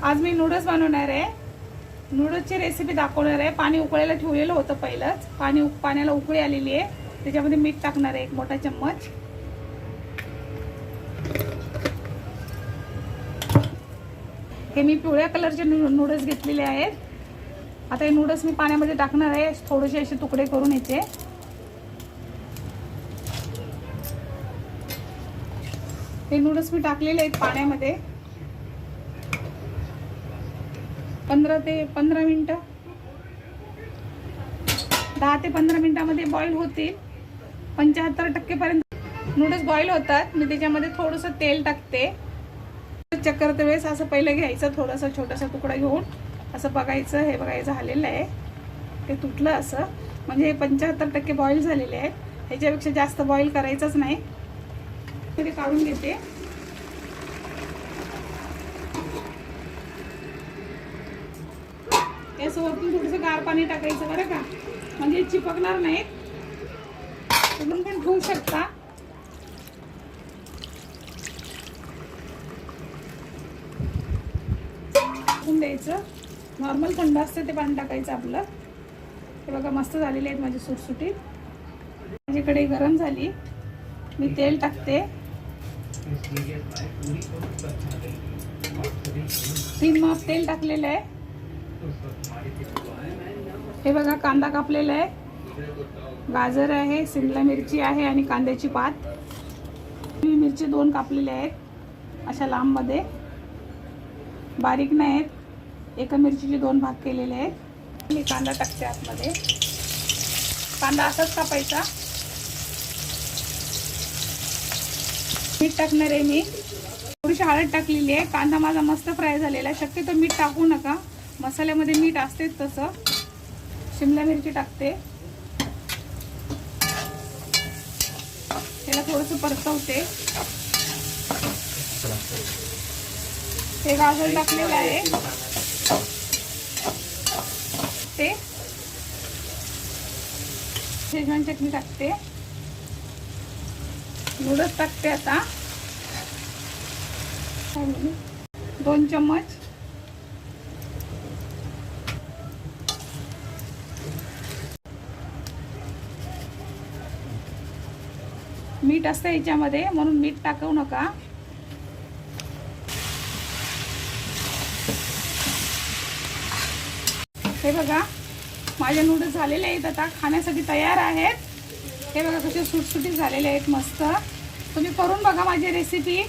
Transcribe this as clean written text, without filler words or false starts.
आज मी नूडल्स बनवणार आहे। नूडल्सची रेसिपी दाखवणार आहे। पाणी उकळायला ठेवलेलं होतं पहिलंच। पाण्याला उकळी आलेली आहे। त्याच्यामध्ये मीठ टाकणार आहे 1 मोठा चम्मच। हे मी पिवळ्या कलरचे नूडल्स घेतलेले आहेत। आता हे नूडल्स मी पाण्यामध्ये टाकणार आहे, थोडेसे असे तुकडे करून याचे। हे नूडल्स मी टाकलेले आहेत पाण्यामध्ये 15 ते 15 मिनिटं, 10 ते 15 मिनिटांमध्ये बॉईल होतील। 75% पर्यंत नूडल्स बॉईल होतात। मी त्याच्यामध्ये थोडंसं तेल टाकते। चेक करते वेळेस असं पहिलं घ्यायचं, थोडासा छोटासा तुकडा घेऊन असं बघायचं। हे बघायचं झालेलं आहे, ते तुटलं असं, म्हणजे हे 75% बॉईल झालेले आहेत। ह्याच्यापेक्षा जास्त बॉईल करायचंच नाही। ते काढून घेते। याचं वरतून थोडंसं गार पाणी टाकायचं बरं का, म्हणजे चिपकणार नाहीत। तुम्ही पण ठेवू शकता। द्यायचं, नॉर्मल थंड असतं ते पाणी टाकायचं आपलं। हे बघा मस्त झालेले आहेत माझे सुटसुटीत। माझी कढई गरम झाली, मी तेल टाकते। 3 माप तेल टाकलेलं आहे। हे बघा कांदा कापलेला आहे, गाजर आहे, शिमला मिरची आहे आणि कांद्याची पात। मिरची 2 कापलेल्या आहेत अशा लांब मध्ये, बारीक नाही आहेत। एका मिरचीचे 2 भाग केलेले आहेत। मी कांदा टाकते आतमध्ये। कांदा असाच कापायचा। मीठ टाकणार आहे मी, थोडीशी हळद टाकलेली आहे। कांदा माझा मस्त फ्राय झालेला आहे। शक्यतो मीठ टाकू नका, मसाल्यामध्ये मीठ असतेच तसं। शिमला मिरची टाकते, त्याला थोडंसं परतवते। हे गाजर टाकलेलं आहे, ते शेजवान चटणी टाकते। नूडल्स टाकते आता 2 चम्मच। मीठ असतं याच्यामध्ये, म्हणून मीठ टाकू नका। हे बघा माझे नूडल्स झालेले आहेत, आता खाण्यासाठी तयार आहेत। हे बघा कसे सुटसुटीत झालेले आहेत मस्त। तुम्ही करून बघा माझी रेसिपी।